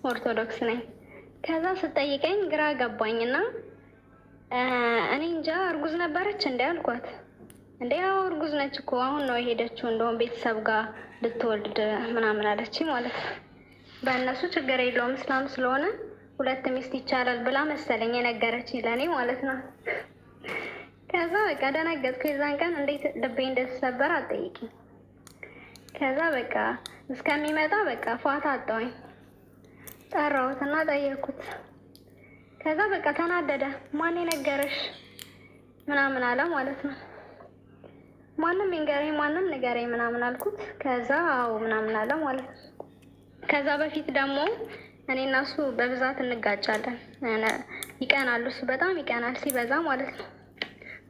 ኦርቶዶክስ ነኝ። ከዛ ስጠይቀኝ ግራ ገባኝና እኔ እንጃ እርጉዝ ነበረች እንዴ አልኳት። እንዴ ያው እርጉዝ ነች እኮ አሁን ነው የሄደችው፣ እንደውም ቤተሰብ ጋር ልትወልድ ምናምን አለች ማለት ነው። በእነሱ ችግር የለውም እስላም ስለሆነ 2 ሚስት ይቻላል ብላ መሰለኝ የነገረችኝ ለእኔ ማለት ነው። ከዛ በቃ ደነገጥኩ። የዛን ቀን እንዴት ልቤ እንደተሰበረ አልጠይቂኝ። ከዛ በቃ እስከሚመጣ በቃ ፏታ አጣሁኝ። ጠራሁትና ጠየቅኩት። ከዛ በቃ ተናደደ። ማን የነገረሽ ምናምን አለ ማለት ነው። ማንም ይንገረኝ ማንም ንገረኝ ምናምን አልኩት። ከዛ አዎ ምናምን አለ ማለት ነው። ከዛ በፊት ደግሞ እኔ እና እሱ በብዛት እንጋጫለን። ይቀናል፣ እሱ በጣም ይቀናል ሲበዛ ማለት ነው።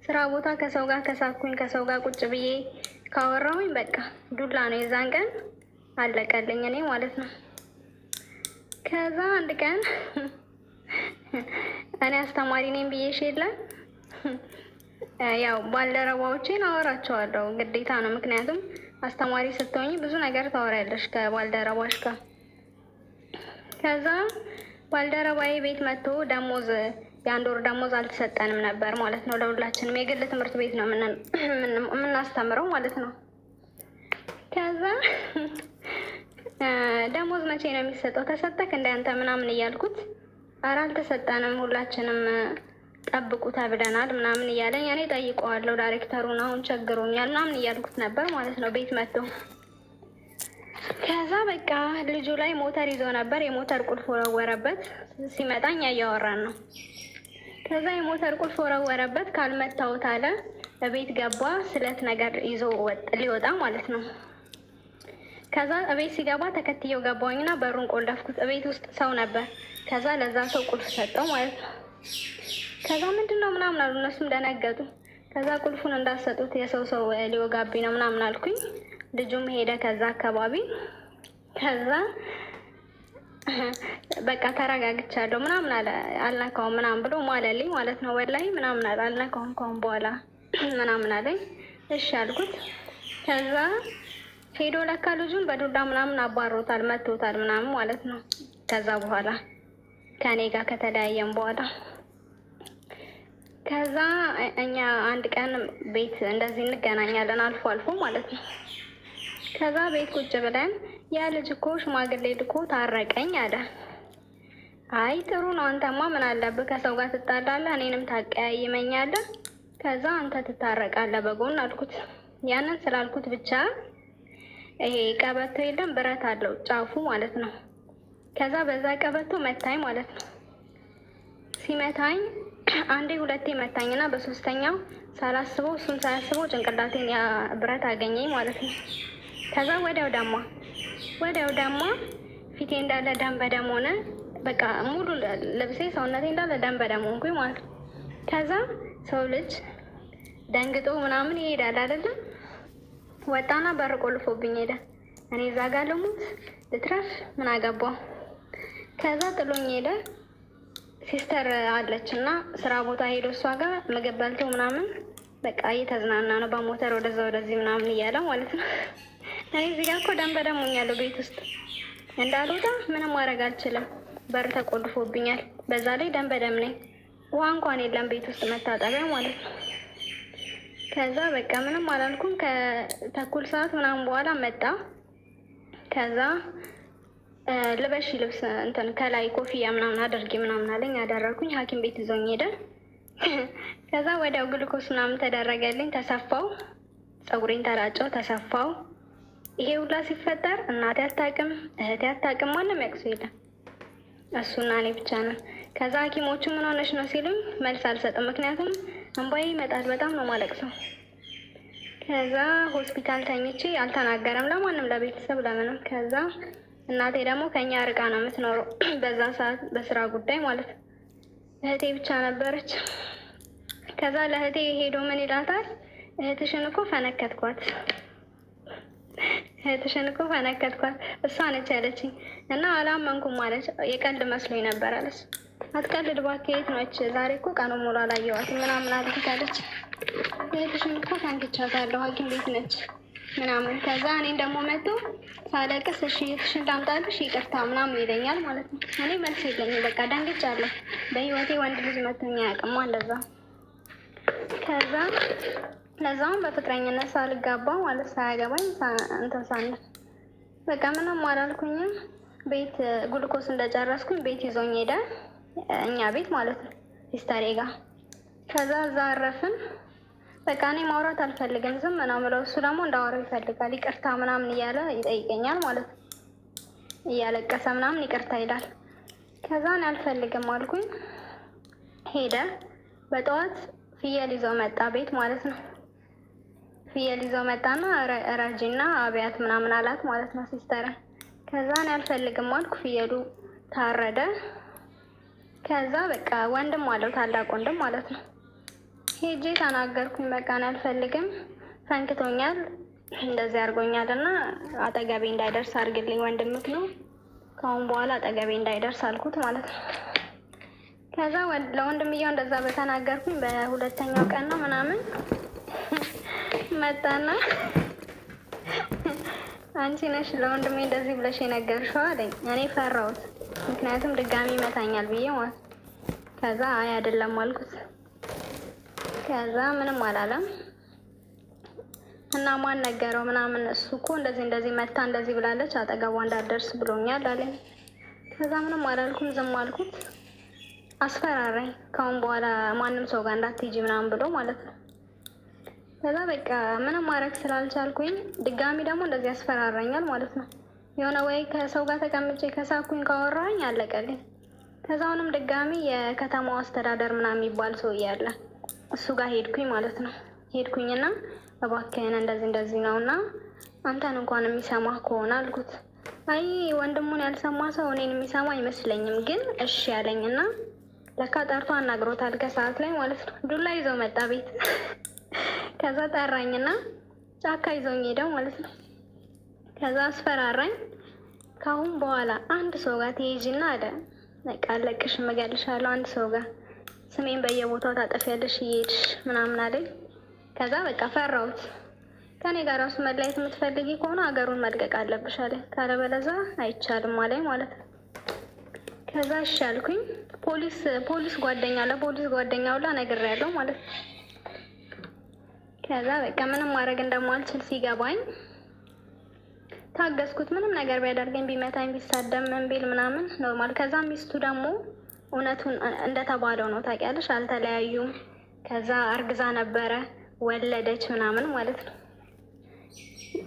ስራ ቦታ ከሰው ጋር ከሳኩኝ ከሰው ጋር ቁጭ ብዬ ካወራሁኝ በቃ ዱላ ነው። የዛን ቀን አለቀልኝ እኔ ማለት ነው። ከዛ አንድ ቀን እኔ አስተማሪ ነኝ ብዬሽ የለ ያው ባልደረባዎቼን አወራቸዋለሁ ግዴታ ነው። ምክንያቱም አስተማሪ ስትሆኝ ብዙ ነገር ታወሪያለሽ ከባልደረባሽ ጋር። ከዛ ባልደረባዬ ቤት መጥቶ ደሞዝ የ1 ወር ደሞዝ አልተሰጠንም ነበር ማለት ነው ለሁላችንም። የግል ትምህርት ቤት ነው የምናስተምረው ማለት ነው። ከዛ ደሞዝ መቼ ነው የሚሰጠው? ተሰጠክ እንደ አንተ ምናምን እያልኩት ኧረ አልተሰጠንም ሁላችንም ጠብቁ ተብለናል ምናምን እያለኝ እኔ ጠይቀዋለሁ ዳይሬክተሩን አሁን ቸግሮኛል ምናምን እያልኩት ነበር ማለት ነው ቤት መጥቶ። ከዛ በቃ ልጁ ላይ ሞተር ይዞ ነበር። የሞተር ቁልፍ ወረወረበት። ሲመጣኝ እያወራን ነው። ከዛ የሞተር ቁልፍ ወረወረበት። ካልመታሁት አለ እቤት ገባ። ስለት ነገር ይዞ ሊወጣ ማለት ነው። ከዛ እቤት ሲገባ ተከትየው ገባሁኝና በሩን ቆለፍኩት። እቤት ውስጥ ሰው ነበር። ከዛ ለዛ ሰው ቁልፍ ሰጠው ማለት ነው። ከዛ ምንድን ነው ምናምን አሉ። እነሱም ደነገጡ። ከዛ ቁልፉን እንዳሰጡት የሰው ሊወጋብኝ ነው ምናምን አልኩኝ። ልጁም ሄደ ከዛ አካባቢ። ከዛ በቃ ተረጋግቻለሁ ምናምን አለ። አልነካውም ምናምን ብሎ ማለልኝ ማለት ነው። ወላሂ ምናምን አለ። አልነካውም ከአሁን በኋላ ምናምን አለኝ። እሺ አልኩት። ከዛ ሄዶ ለካ ልጁን በዱላ ምናምን አባሮታል፣ መቶታል ምናምን ማለት ነው። ከዛ በኋላ ከኔ ጋር ከተለያየም በኋላ ከዛ እኛ አንድ ቀን ቤት እንደዚህ እንገናኛለን አልፎ አልፎ ማለት ነው። ከዛ ቤት ቁጭ ብለን ያ ልጅ እኮ ሽማግሌ ልኮ ታረቀኝ አለ። አይ ጥሩ ነው፣ አንተማ ምን አለብህ ከሰው ጋር ትጣላለህ፣ እኔንም ታቀያይመኛለህ፣ ከዛ አንተ ትታረቃለህ በጎን አልኩት። ያንን ስላልኩት ብቻ ይሄ ቀበቶ የለም ብረት አለው ጫፉ ማለት ነው። ከዛ በዛ ቀበቶ መታኝ ማለት ነው። ሲመታኝ አንዴ ሁለቴ መታኝና በሶስተኛው ሳላስበው እሱም ሳያስበው ጭንቅላቴን ያ ብረት አገኘኝ ማለት ነው። ከዛ ወዲያው ዳማ ፊቴ እንዳለ ደም በደም ሆነ። በቃ ሙሉ ልብሴ ሰውነቴ እንዳለ ደም በደም ሆንኩኝ ማለት ነው። ከዛ ሰው ልጅ ደንግጦ ምናምን ይሄዳል አይደለም። ወጣና በር ቆልፎብኝ ሄደ። እኔ እዛ ጋር ልሙት ልትረፍ ምን አገባው። ከዛ ጥሎኝ ሄደ። ሲስተር አለች እና ስራ ቦታ ሄዶ እሷ ጋር ምግብ በልቶ ምናምን በቃ እየተዝናና ነው በሞተር ወደዛ ወደዚህ ምናምን እያለ ማለት ነው። እኔ እዚህ ጋር እኮ ደም በደም ሆኛለሁ። ቤት ውስጥ እንዳልወጣ ምንም ማድረግ አልችልም። በር ተቆልፎብኛል። በዛ ላይ ደም በደም ነኝ። ውሃ እንኳን የለም ቤት ውስጥ መታጠቢያ ማለት ነው። ከዛ በቃ ምንም አላልኩም። ከተኩል ሰዓት ምናምን በኋላ መጣ። ከዛ ልበሺ ልብስ እንትን ከላይ ኮፍያ ምናምን አድርጊ ምናምን አለኝ። አደረኩኝ። ሐኪም ቤት ይዞኝ ሄደ። ከዛ ወዲያው ግሉኮስ ምናምን ተደረገልኝ። ተሰፋው፣ ፀጉሬን ተላጨው፣ ተሰፋው። ይሄ ሁላ ሲፈጠር እናቴ አታውቅም፣ እህቴ አታውቅም፣ ማንም ያውቅሱ የለም። እሱና እኔ ብቻ ነን። ከዛ ሐኪሞቹ ምን ሆነሽ ነው ሲሉኝ መልስ አልሰጥም። ምክንያቱም እንባዬ ይመጣል። በጣም ነው ማለቅሰው። ከዛ ሆስፒታል ተኝቼ አልተናገረም ለማንም፣ ለቤተሰብ ለምንም። ከዛ እናቴ ደግሞ ከኛ ርቃ ነው የምትኖረው በዛ ሰዓት በስራ ጉዳይ ማለት ነው። እህቴ ብቻ ነበረች። ከዛ ለእህቴ ሄዶ ምን ይላታል? እህትሽን እኮ ፈነከትኳት፣ እህትሽን እኮ ፈነከትኳት እሷ ነች ያለችኝ። እና አላመንኩም አለች። የቀልድ መስሎኝ ነበር አለች። አትቀልድ እባክህ፣ የት ነች? ዛሬ እኮ ቀኑ ሙሉ አላየኋትም ምናምን አለች። እህትሽን እኮ ፈንክቻታለሁ፣ ሐኪም ቤት ነች ምናምን። ከዛ እኔን ደግሞ መጥቶ ሳለቅስ እሺ እሺን ላምጣልሽ ይቅርታ ምናምን ይለኛል ማለት ነው። እኔ መልስ የለኝም፣ በቃ ደንግጫለሁ። በህይወቴ ወንድ ልጅ መቶኝ አያውቅም እንደዛ። ከዛ ለዛውም በፍቅረኝነት ሳልጋባ ማለት ሳያገባኝ እንትን ሳንል በቃ ምንም አላልኩኝም። ቤት ጉልኮስ እንደጨረስኩኝ ቤት ይዞኝ ሄደ፣ እኛ ቤት ማለት ነው ሲስተሬ ጋር። ከዛ እዛ አረፍን። በቃ እኔ ማውራት አልፈልግም ዝም ነው የምለው፣ እሱ ደግሞ እንዳወራው ይፈልጋል። ይቅርታ ምናምን እያለ ይጠይቀኛል ማለት ነው፣ እያለቀሰ ምናምን ይቅርታ ይላል። ከዛ እኔ አልፈልግም አልኩኝ። ሄደ። በጠዋት ፍየል ይዘው መጣ ቤት ማለት ነው። ፍየል ይዘው መጣና ረጂና አብያት ምናምን አላት ማለት ነው ሲስተር። ከዛ እኔ አልፈልግም አልኩ። ፍየሉ ታረደ። ከዛ በቃ ወንድም አለው ታላቅ ወንድም ማለት ነው። ሄጄ ተናገርኩኝ። በቃ እኔ አልፈልግም፣ ፈንክቶኛል፣ እንደዚህ አድርጎኛል እና አጠገቤ እንዳይደርስ አድርግልኝ፣ ወንድምክ ነው፣ ከአሁን በኋላ አጠገቤ እንዳይደርስ አልኩት ማለት ነው። ከዛ ለወንድምየው እንደዛ በተናገርኩኝ በሁለተኛው ቀን ነው ምናምን መጣና አንቺ ነሽ ለወንድሜ እንደዚህ ብለሽ የነገርሽው አለኝ። እኔ ፈራሁት፣ ምክንያቱም ድጋሚ ይመታኛል ብዬ ማለት። ከዛ አይ አይደለም አልኩት። ከዛ ምንም አላለም እና ማን ነገረው ምናምን፣ እሱ እኮ እንደዚህ መታ እንደዚህ ብላለች አጠገቧ እንዳትደርስ ብሎኛል አለኝ። ከዛ ምንም አላልኩም፣ ዝም አልኩት። አስፈራራኝ፣ ካሁን በኋላ ማንም ሰው ጋር እንዳትሄጂ ምናምን ብሎ ማለት ነው። ከዛ በቃ ምንም ማድረግ ስላልቻልኩኝ ድጋሚ ደግሞ እንደዚህ ያስፈራራኛል ማለት ነው። የሆነ ወይ ከሰው ጋር ተቀምጬ ከሳኩኝ ካወራኝ አለቀልኝ። ከዛውንም ድጋሚ የከተማው አስተዳደር ምናምን የሚባል ሰው እያለ እሱ ጋር ሄድኩኝ ማለት ነው። ሄድኩኝና እባክህን እንደዚህ ነው እና አንተን እንኳን የሚሰማ ከሆነ አልኩት። አይ ወንድሙን ያልሰማ ሰው እኔን የሚሰማ አይመስለኝም፣ ግን እሺ ያለኝና ለካ ጠርቶ አናግሮታል ከሰዓት ላይ ማለት ነው። ዱላ ይዘው መጣ ቤት። ከዛ ጠራኝና ጫካ ይዞኝ ሄደው ማለት ነው። ከዛ አስፈራራኝ። ካሁን በኋላ አንድ ሰው ጋር ትሄጂና አለ በቃ አለቅሽም፣ እገልሻለሁ፣ አንድ ሰው ጋር ስሜን በየቦታው ታጠፊያለሽ እየሄድሽ ምናምን አለኝ። ከዛ በቃ ፈራሁት። ከኔ ጋር ራሱ መለየት የምትፈልጊ ከሆነ ሀገሩን መልቀቅ አለብሽ አለኝ፣ ካለበለዚያ አይቻልም አለኝ ማለት ነው። ከዛ እሺ አልኩኝ። ለፖሊስ ጓደኛው ላ ነግሬያለሁ ማለት ነው። ከዛ በቃ ምንም ማድረግ እንደማልችል ሲገባኝ ታገስኩት። ምንም ነገር ቢያደርገኝ ቢመታኝ ቢሳደም ምን ቢል ምናምን ኖርማል። ከዛ ሚስቱ ደግሞ እውነቱን እንደተባለው ነው ታውቂያለሽ፣ አልተለያዩም። ከዛ አርግዛ ነበረ ወለደች ምናምን ማለት ነው።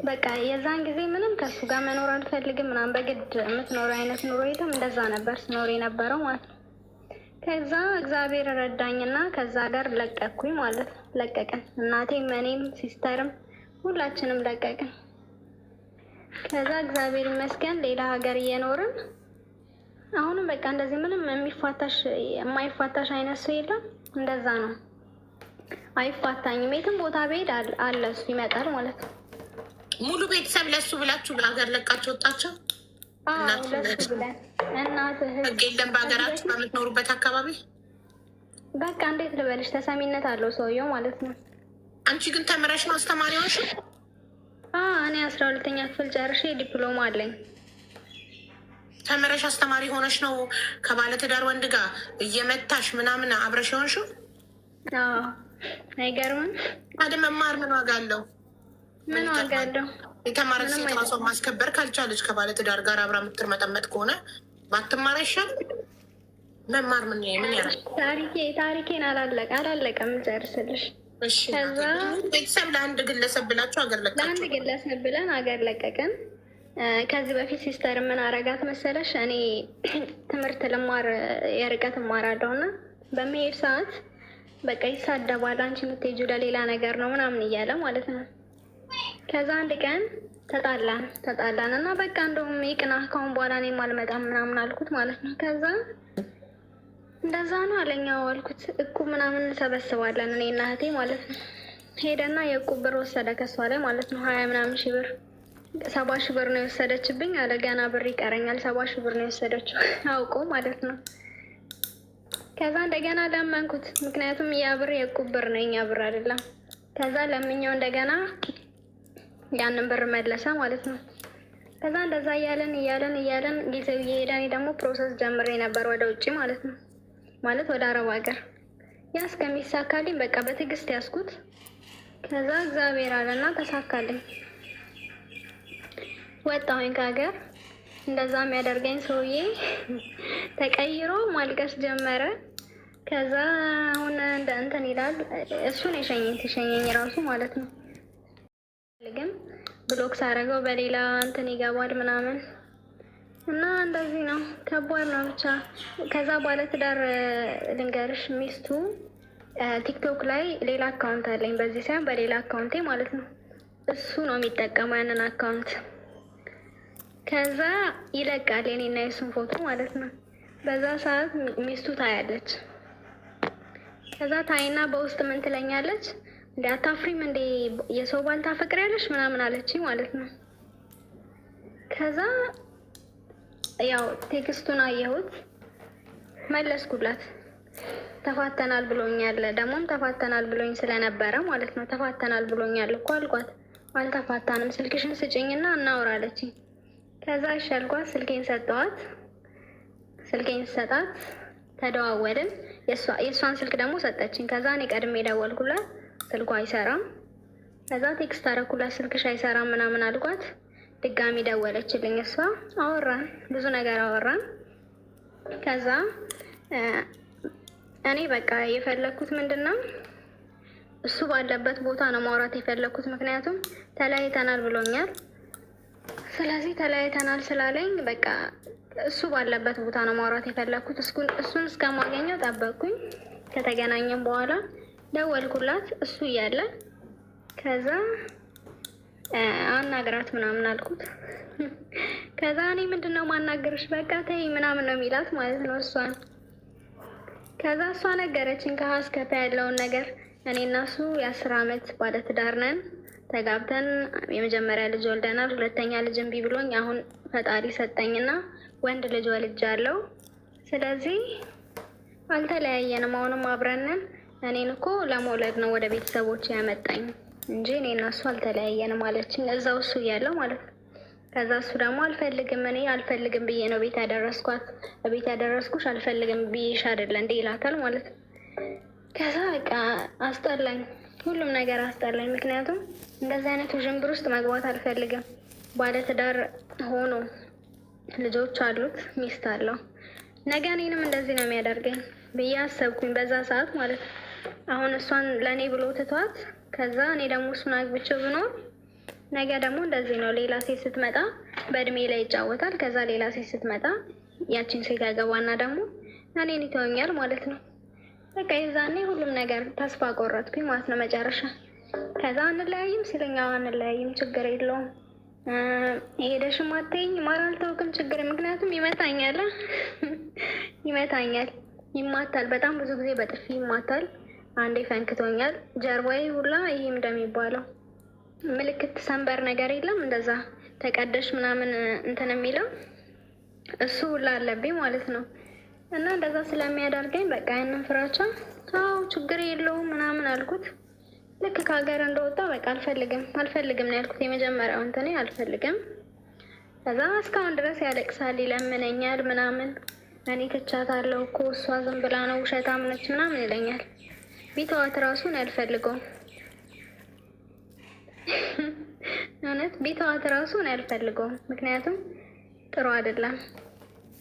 በቃ የዛን ጊዜ ምንም ከሱ ጋር መኖር አልፈልግም ምናምን፣ በግድ የምትኖር አይነት ኑሮ የለም፣ እንደዛ ነበር ስኖር የነበረው ማለት ነው። ከዛ እግዚአብሔር ረዳኝና ከዛ ጋር ለቀኩኝ ማለት ነው። ለቀቅን፣ እናቴም እኔም ሲስተርም ሁላችንም ለቀቅን። ከዛ እግዚአብሔር ይመስገን ሌላ ሀገር እየኖርን አሁንም በቃ እንደዚህ ምንም የማይፋታሽ አይነት ሰው የለም። እንደዛ ነው፣ አይፋታኝም። የትም ቦታ ብሄድ አለ እሱ ይመጣል ማለት ነው። ሙሉ ቤተሰብ ለሱ ብላችሁ ሀገር ለቃችሁ ወጣቸው? ለሱ ብለን እናትህ ህግ የለም በሀገራችሁ በምትኖሩበት አካባቢ? በቃ እንዴት ልበልሽ፣ ተሰሚነት አለው ሰውየው ማለት ነው። አንቺ ግን ተምረሽ ነው አስተማሪ ሆንሽ? እኔ 12ኛ ክፍል ጨርሼ ዲፕሎማ አለኝ። ተምረሽ አስተማሪ ሆነሽ ነው ከባለትዳር ወንድ ጋር እየመታሽ ምናምን አብረሽ ሆንሽው? አይገርምም? ታዲያ መማር ምን ዋጋ አለው? ምን ዋጋ አለው? የተማረች ሴት ራሷን ማስከበር ካልቻለች ከባለትዳር ጋር አብራ የምትርመጠመጥ ከሆነ ባትማር አይሻልም? መማር ምን ያራል? ታሪኬን አላለቀም ጨርስልሽ። ከዛ ቤተሰብ ለአንድ ግለሰብ ብላችሁ ሀገር ለቀቃችሁ? ለአንድ ግለሰብ ብለን ሀገር ለቀቅን። ከዚህ በፊት ሲስተር ምን አረጋት መሰለሽ? እኔ ትምህርት ልማር የርቀት እማራለሁ እና በመሄድ ሰዓት በቃ ይሳደባል፣ አንቺ የምትሄጂው ለሌላ ነገር ነው ምናምን እያለ ማለት ነው። ከዛ አንድ ቀን ተጣላን እና በቃ እንደውም ይቅና ካሁን በኋላ እኔም አልመጣም ምናምን አልኩት ማለት ነው። ከዛ እንደዛ ነው አለኛው አልኩት። እቁብ ምናምን እንሰበስባለን እኔ እና እህቴ ማለት ነው። ሄደና የእቁብ ብር ወሰደ ከሷ ላይ ማለት ነው። 20 ምናምን ሺህ ብር 70 ሺህ ብር ነው የወሰደችብኝ አለ። ገና ብር ይቀረኛል። 70 ሺህ ብር ነው የወሰደችው አውቆ ማለት ነው። ከዛ እንደገና ለመንኩት፣ ምክንያቱም ያ ብር የእቁብ ብር ነው የኛ ብር አይደለም። ከዛ ለምኛው እንደገና ያንን ብር መለሰ ማለት ነው። ከዛ እንደዛ እያለን ጊዜው እየሄደ እኔ ደግሞ ፕሮሰስ ጀምሬ ነበር ወደ ውጭ ማለት ነው፣ ማለት ወደ አረብ ሀገር። ያ እስከሚሳካልኝ በቃ በትዕግስት ያዝኩት። ከዛ እግዚአብሔር አለና ተሳካልኝ። ወጣሁኝ ከሀገር። እንደዛ የሚያደርገኝ ሰውዬ ተቀይሮ ማልቀስ ጀመረ። ከዛ አሁን እንደ እንትን ይላል እሱን ሲሸኘኝ ራሱ ማለት ነው ልግም ብሎክ ሳረገው በሌላ እንትን ይገባል ምናምን እና እንደዚህ ነው። ከባድ ነው ብቻ። ከዛ ባለትዳር ልንገርሽ፣ ሚስቱ ቲክቶክ ላይ ሌላ አካውንት አለኝ፣ በዚህ ሳይሆን በሌላ አካውንቴ ማለት ነው። እሱ ነው የሚጠቀመው ያንን አካውንት። ከዛ ይለቃል የኔና የሱን ፎቶ ማለት ነው። በዛ ሰዓት ሚስቱ ታያለች። ከዛ ታይና በውስጥ ምን ትለኛለች? እንደ አታፍሪም እንዴ የሰው ባል ታፈቅሪያለሽ ምናምን አለች ማለት ነው። ከዛ ያው ቴክስቱን አየሁት፣ መለስኩላት። ተፋተናል ብሎኛል፣ ደግሞም ተፋተናል ብሎኝ ስለነበረ ማለት ነው። ተፋተናል ብሎኛል እኮ አልኳት። አልተፋታንም፣ ስልክሽን ስጭኝና እናውራለችኝ። ከዛ እሺ አልኳት። ስልኬን ሰጠዋት። ስልኬን ሰጣት፣ ተደዋወልን። የእሷን ስልክ ደግሞ ሰጠችኝ። ከዛ እኔ ቀድሜ ደወልኩላት፣ ስልኳ አይሰራም። ከዛ ቴክስት አደረኩላት፣ ስልክሽ አይሰራም ምናምን አልኳት። ድጋሚ ደወለችልኝ እሷ። አወራን፣ ብዙ ነገር አወራን። ከዛ እኔ በቃ የፈለግኩት ምንድን ነው እሱ ባለበት ቦታ ነው ማውራት የፈለግኩት። ምክንያቱም ተለያይተናል ብሎኛል። ስለዚህ ተለያይተናል ስላለኝ በቃ እሱ ባለበት ቦታ ነው ማውራት የፈለግኩት። እሱን እስከማገኘው ጠበቅኩኝ። ከተገናኘም በኋላ ደወልኩላት እሱ እያለ። ከዛ አናግራት ምናምን አልኩት። ከዛ እኔ ምንድነው ማናገርሽ በቃ ተይ ምናምን ነው የሚላት ማለት ነው እሷን። ከዛ እሷ ነገረችኝ ከሀ እስከ ፐ ያለውን ነገር። እኔ እና እሱ የ10 ዓመት ባለትዳር ነን። ተጋብተን የመጀመሪያ ልጅ ወልደናል። ሁለተኛ ልጅ እምቢ ብሎኝ አሁን ፈጣሪ ሰጠኝና ወንድ ልጅ ወልጃለሁ። ስለዚህ አልተለያየንም፣ አሁንም አብረን ነን። እኔን እኮ ለመውለድ ነው ወደ ቤተሰቦች ያመጣኝ እንጂ እኔ እና እሱ አልተለያየንም አለችኝ። እዛው እሱ እያለው ማለት ነው። ከዛ እሱ ደግሞ እኔ አልፈልግም ብዬ ነው ቤት ያደረስኳት። ቤት ያደረስኩሽ አልፈልግም ብዬሽ አይደለ እንዴ ይላታል ማለት ነው። ከዛ በቃ አስጠላኝ፣ ሁሉም ነገር አስጠላኝ። ምክንያቱም እንደዚህ አይነት ውዥንብር ውስጥ መግባት አልፈልግም። ባለትዳር ሆኖ ልጆች አሉት፣ ሚስት አለው። ነገ እኔንም እንደዚህ ነው የሚያደርገኝ ብዬ አሰብኩኝ በዛ ሰዓት ማለት ነው። አሁን እሷን ለእኔ ብሎ ትቷት፣ ከዛ እኔ ደግሞ እሱን አግብቼው ብኖር ነገ ደግሞ እንደዚህ ነው። ሌላ ሴት ስትመጣ በእድሜ ላይ ይጫወታል። ከዛ ሌላ ሴት ስትመጣ ያቺን ሴት ያገባና ደግሞ እኔን ይተወኛል ማለት ነው። በቃ የዛኔ ሁሉም ነገር ተስፋ ቆረጥኩኝ ማለት ነው መጨረሻ። ከዛ አንለያይም ሲለኝ አንለያይም፣ ችግር የለውም ሄደሽም አትይኝ ማር አልተውክም ችግር፣ ምክንያቱም ይመታኛል ይማታል። በጣም ብዙ ጊዜ በጥፊ ይማታል። አንዴ ፈንክቶኛል ጀርባዬ ሁላ። ይሄ እንደሚባለው ምልክት ሰንበር ነገር የለም እንደዛ ተቀደሽ ምናምን እንትን የሚለው እሱ ሁላ አለብኝ ማለት ነው። እና እንደዛ ስለሚያደርገኝ በቃ ያንን ፍራቻ አዎ ችግር የለውም ምናምን አልኩት። ልክ ከሀገር እንደወጣ በቃ አልፈልግም ነው ያልኩት። የመጀመሪያው እንትኔ አልፈልግም። ከዛ እስካሁን ድረስ ያለቅሳል፣ ይለምነኛል ምናምን። እኔ ትቻታለሁ እኮ እሷ ዝም ብላ ነው ውሸታም ነች ምናምን ይለኛል። ቢተዋት ራሱን አልፈልገውም እውነት ቢተዋት ራሱን አልፈልገውም። ምክንያቱም ጥሩ አይደለም።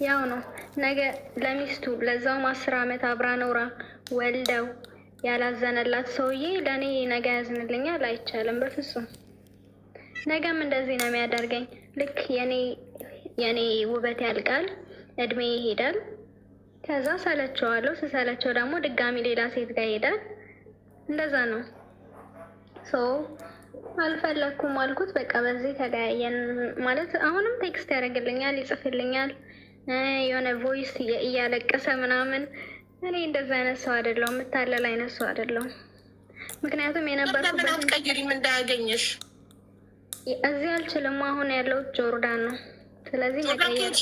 ያው ነው ነገ ለሚስቱ ለዛውም 10 ዓመት አብራ ኖራ ወልደው ያላዘነላት ሰውዬ ለእኔ ነገ ያዝንልኛል? አይቻልም በፍጹም። ነገም እንደዚህ ነው የሚያደርገኝ። ልክ የኔ ውበት ያልቃል፣ እድሜ ይሄዳል። ከዛ ሰለቸዋለሁ። ስሰለቸው ደግሞ ድጋሚ ሌላ ሴት ጋር ይሄዳል። እንደዛ ነው። አልፈለኩም አልኩት። በቃ በዚህ ተለያየን ማለት። አሁንም ቴክስት ያደርግልኛል፣ ይጽፍልኛል የሆነ ቮይስ እያለቀሰ ምናምን። እኔ እንደዛ አይነት ሰው አይደለሁም፣ የምታለል አይነት ሰው አይደለሁም። ምክንያቱም የነበርኩበት ቀይሪም እንዳያገኘሽ እዚህ አልችልም። አሁን ያለው ጆርዳን ነው። ስለዚህ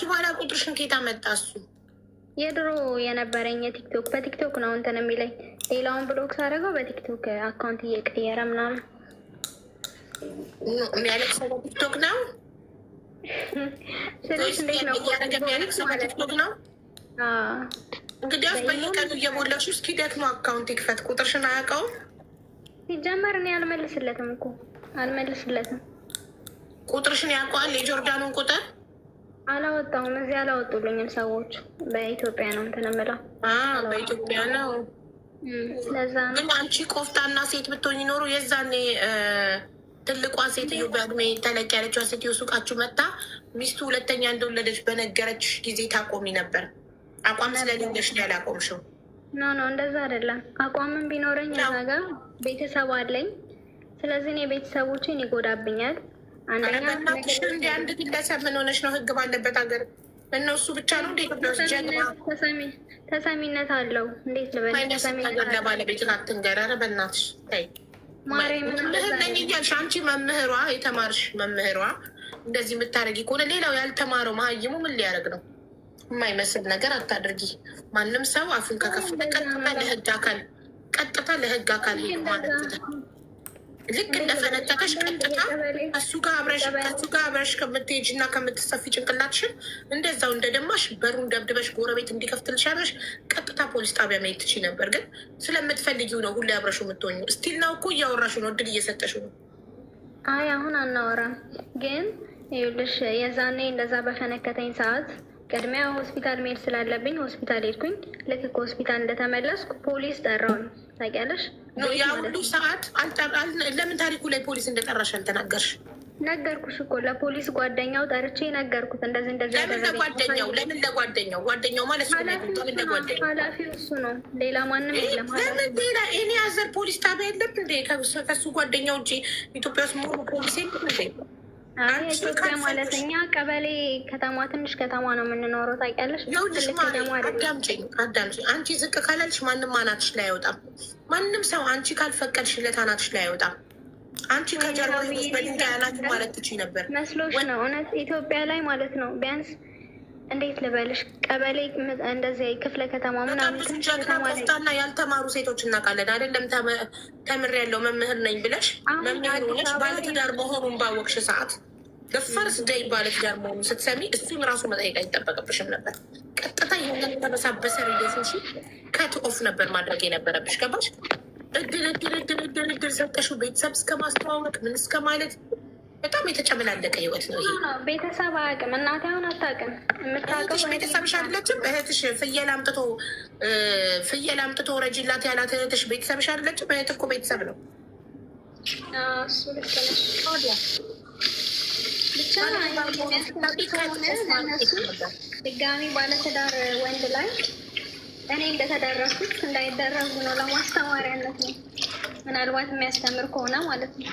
በኋላ ቁጥርሽን ከየት አመጣ እሱ? የድሮ የነበረኝ በቲክቶክ ነው እንትን የሚለኝ። ሌላውን ብሎክ ሳደርገው በቲክቶክ አካውንት እየቀየረ ምናምን የሚያለቅሰው በቲክቶክ ነው። ስልሽ እንዴት ነው የሚያለቅሰው በቲክቶክ ነው። እንግዲህ በየቀኑ እየሞላሽ እስኪ ደክሞ አካውንት ይክፈት። ቁጥርሽን አያውቀውም ሲጀመር። እኔ አልመልስለትም እኮ አልመልስለትም። ቁጥርሽን ያውቀዋል። የጆርዳኑን ቁጥር አላወጣውም። እዚህ አላወጡልኝም ሰዎች። በኢትዮጵያ ነው እንትን የምለው። በኢትዮጵያ ነው። ለዛ ነው። ግን አንቺ ቆፍጣና ሴት ብትሆኝ ኖሮ የዛኔ ትልቋ ሴትዮ በእድሜ ተለቅ ያለችዋ ሴትዮ ሱቃችሁ መታ ሚስቱ ሁለተኛ እንደወለደች በነገረች ጊዜ ታቆሚ ነበር። አቋም ስለሌለሽ ነው ያላቆምሽው። ኖ እንደዛ አይደለም። አቋምን ቢኖረኝ እዛ ጋር ቤተሰብ አለኝ። ስለዚህ እኔ ቤተሰቦችን ይጎዳብኛል። አንደኛ እንደ አንድ ግለሰብ ምን ሆነሽ ነው? ህግ ባለበት ሀገር እነሱ ብቻ ነው እንደ ኢትዮጵያ ውስጥ ጀግና ተሰሚነት አለው። እንዴት ልበል? ለባለቤት አትንገረረ በእናትሽ መምህር ነኝ እያልሽ አንቺ መምህሯ የተማርሽ መምህሯ እንደዚህ የምታደርጊ ከሆነ ሌላው ያልተማረው መሀይሙ ምን ሊያደርግ ነው? የማይመስል ነገር አታድርጊ። ማንም ሰው አፉን ከከፈተ ቀጥታ ለህግ አካል ሄዱ ማለት ነው። ልክ እንደፈነጠቀሽ ቀጥታ ከሱ ጋር አብረሽ ከምትሄጂ እና ከምትሰፊ ጭንቅላትሽን እንደዛው እንደደማሽ በሩን ደብድበሽ ጎረቤት እንዲከፍትልሽ አብረሽ ቀጥታ ፖሊስ ጣቢያ መሄድ ትችይ ነበር። ግን ስለምትፈልጊው ነው ሁሌ አብረሹ የምትሆኙ። እስቲል ነው እኮ እያወራሹ ነው፣ እድል እየሰጠሽ ነው። አይ አሁን አናወራም። ግን ይኸውልሽ የዛኔ እንደዛ በፈነከተኝ ሰዓት ቅድሚያ ሆስፒታል መሄድ ስላለብኝ ሆስፒታል ሄድኩኝ። ልክ ከሆስፒታል እንደተመለስኩ ፖሊስ ጠራውኝ። ታውቂያለሽ? ያ ሁሉ ሰዓት ለምን ታሪኩ ላይ ፖሊስ እንደጠራሽ አልተናገርሽ? ነገርኩሽ እኮ ለፖሊስ ጓደኛው ጠርቼ ነገርኩት። እንደዚህ ለምን ለጓደኛው ጓደኛው ማለት ኃላፊው እሱ ነው፣ ሌላ ማንም የለም። ለምን ሌላ እኔ ያዘር ፖሊስ ጣቢያ የለም እንዴ? ከሱ ጓደኛው እንጂ ኢትዮጵያ ውስጥ ሙሉ ፖሊስ የለም እንዴ? ኢትዮጵያ ማለት እኛ ቀበሌ ከተማ ትንሽ ከተማ ነው የምንኖረው። ታውቂያለሽ? አዳምጪኝ። አንቺ ዝቅ ካላልሽ ማንም አናትሽ ላይ አይወጣም። ማንም ሰው አንቺ ካልፈቀድሽለት አናትሽ ላይ አይወጣም። አንቺ ከጀርባ በድንጋይ አናት ማለት ትችይ ነበር መስሎሽ ነው። እውነት ኢትዮጵያ ላይ ማለት ነው ቢያንስ እንዴት ልበልሽ ቀበሌ እንደዚህ ክፍለ ከተማ ምናምን ጀግና ያልተማሩ ሴቶች እናውቃለን። አይደለም ተምሬያለሁ መምህር ነኝ ብለሽ መምህር ሆነሽ ባለትዳር መሆኑን ባወቅሽ ሰዓት ለፈርስ ደይ ባለትዳር መሆኑን ስትሰሚ እሱን ራሱ መጠየቅ አይጠበቅብሽም ነበር። ቀጥታ ይህንን ተበሳበሰ ሪሌሽንሽፕ ከት ኦፍ ነበር ማድረግ የነበረብሽ። ገባሽ? እድል ሰጠሽው ቤተሰብ እስከ ማስተዋወቅ ምን እስከ ማለት በጣም የተጨመላለቀ ህይወት ነው ይሄ። ቤተሰብ አያውቅም። እናቴ አሁን አታውቅም። የምታውቀው ቤተሰብሽ አይደለችም። እህትሽ ፍየል አምጥቶ ረጅላት ያላት እህትሽ ቤተሰብሽ አይደለችም። እህት እኮ ቤተሰብ ነው። እሱ ልክ ነሽ። ብቻ ድጋሚ ባለትዳር ወንድ ላይ እኔ እንደተደረሱት እንዳይደረጉ ነው። ለማስተማሪያነት ነው። ምናልባት የሚያስተምር ከሆነ ማለት ነው።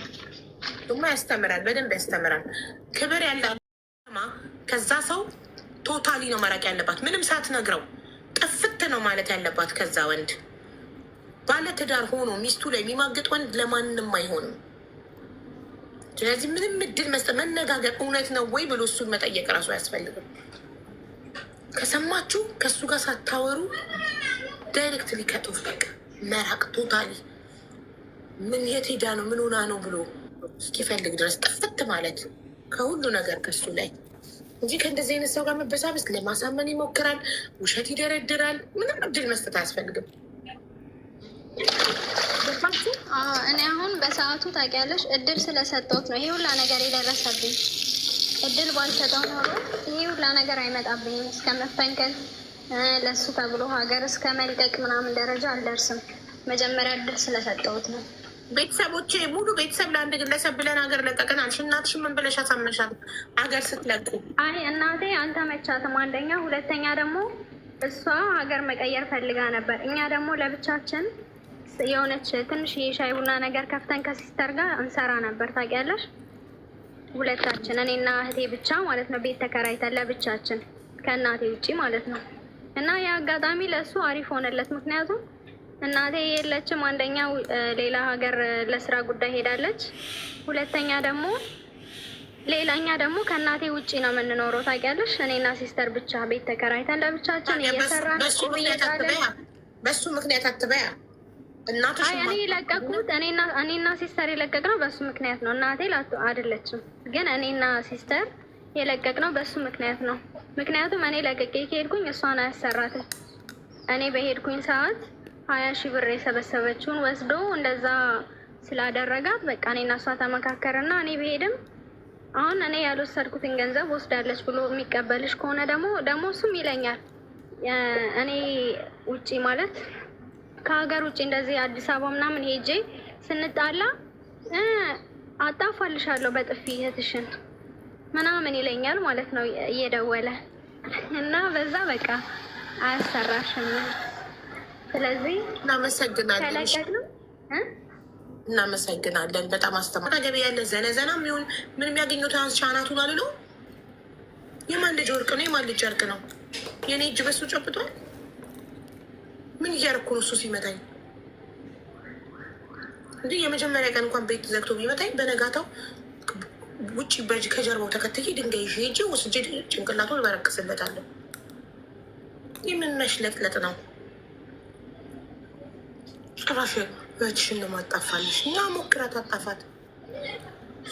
ማ ያስተምራል፣ በደንብ ያስተምራል። ክብር ያላት ከዛ ሰው ቶታሊ ነው መራቅ ያለባት። ምንም ሳትነግረው ጥፍት ነው ማለት ያለባት ከዛ ወንድ። ባለትዳር ሆኖ ሚስቱ ላይ የሚማግጥ ወንድ ለማንም አይሆንም። ስለዚህ ምንም እድል መስጠት መነጋገር እውነት ነው ወይ ብሎ እሱን መጠየቅ እራሱ አያስፈልግም። ከሰማችሁ ከእሱ ጋር ሳታወሩ ዳይሬክትሊ ከጦፍ በቃ መራቅ ቶታሊ። ምን የት ሄዳ ነው ምን ሆና ነው ብሎ እስኪፈልግ ድረስ ጠፍት ማለት ከሁሉ ነገር ከሱ ላይ እንጂ ከእንደዚህ አይነት ሰው ጋር መበሳበስ ለማሳመን ይሞክራል፣ ውሸት ይደረድራል። ምንም እድል መስጠት አያስፈልግም። እኔ አሁን በሰዓቱ ታውቂያለሽ እድል ስለሰጠሁት ነው ይሄ ሁላ ነገር የደረሰብኝ። እድል ባልሰጠው ኖሮ ይሄ ሁላ ነገር አይመጣብኝም። እስከ መፈንከል ለሱ ተብሎ ሀገር እስከ መልቀቅ ምናምን ደረጃ አልደርስም። መጀመሪያ እድል ስለሰጠሁት ነው። ቤተሰቦቼ ሙሉ ቤተሰብ ለአንድ ግለሰብ ብለን ሀገር ለቀቅን አልሽ። እናትሽ ምን ብለሽ አሳመሻል? ሀገር ስትለቁ አይ እናቴ አልተመቻትም። አንደኛ፣ ሁለተኛ ደግሞ እሷ ሀገር መቀየር ፈልጋ ነበር። እኛ ደግሞ ለብቻችን የሆነች ትንሽ የሻይ ቡና ነገር ከፍተን ከሲስተር ጋር እንሰራ ነበር። ታውቂያለሽ? ሁለታችን እኔና እህቴ ብቻ ማለት ነው። ቤት ተከራይተን ለብቻችን ከእናቴ ውጭ ማለት ነው። እና የአጋጣሚ ለእሱ አሪፍ ሆነለት። ምክንያቱም እናቴ የለችም። አንደኛው ሌላ ሀገር ለስራ ጉዳይ ሄዳለች። ሁለተኛ ደግሞ ሌላኛ ደግሞ ከእናቴ ውጭ ነው የምንኖረው። ታውቂያለሽ? እኔና ሲስተር ብቻ ቤት ተከራይተን ለብቻችን እየሰራን በሱ ምክንያት አትበያ። እናትሽ እኔ የለቀኩት እኔና ሲስተር የለቀቅነው በሱ ምክንያት ነው። እናቴ አይደለችም፣ ግን እኔና ሲስተር የለቀቅነው በሱ ምክንያት ነው። ምክንያቱም እኔ ለቅቄ ከሄድኩኝ እሷን አያሰራትም። እኔ በሄድኩኝ ሰዓት 20 ሺህ ብር የሰበሰበችውን ወስዶ እንደዛ ስላደረጋት በቃ እኔና እሷ ተመካከርና እኔ ብሄድም አሁን እኔ ያልወሰድኩትን ገንዘብ ወስዳለች ብሎ የሚቀበልሽ ከሆነ ደግሞ እሱም ይለኛል። እኔ ውጪ ማለት ከሀገር ውጭ እንደዚህ አዲስ አበባ ምናምን ሄጄ ስንጣላ አጣፋልሻለሁ በጥፊ እህትሽን ምናምን ይለኛል ማለት ነው እየደወለ እና በዛ በቃ አያሰራሽም። ስለዚህ እናመሰግናለን። በጣም አስተማሪ ገቢ ያለ ዘነዘና የሚሆን ምን የሚያገኘው ትናንት ቻናቱን አልሎ የማን ልጅ ወርቅ ነው? የማን ልጅ ጨርቅ ነው? የኔ እጅ በሱ ጨብጧል። ምን እያደረኩ ነው? እሱ ሲመታኝ እንዲህ የመጀመሪያ ቀን እንኳን ቤት ዘግቶ ቢመታኝ በነጋታው ውጭ ከጀርባው ተከትዬ ድንጋይ ይዤ ሄጄ ወስጄ ጭንቅላቱን በረክስለታለሁ። የምን መሽለጥለጥ ነው? ጭራሽ እህትሽን ነው ማጣፋልሽ። እኛ ሞክራት አጣፋት።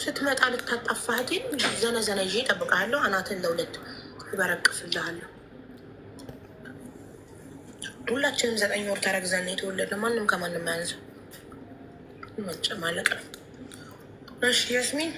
ስትመጣ ልታጣፋህቴን ዘነዘነ ይዤ እጠብቅሃለሁ። አናትን ለሁለት ይበረቅስልሃለሁ። ሁላችንም 9 ወር ተረግዘን የተወለድነው። ማንም ከማንም አያንስም። መጨማለቅ ነው። እሺ ያስሚን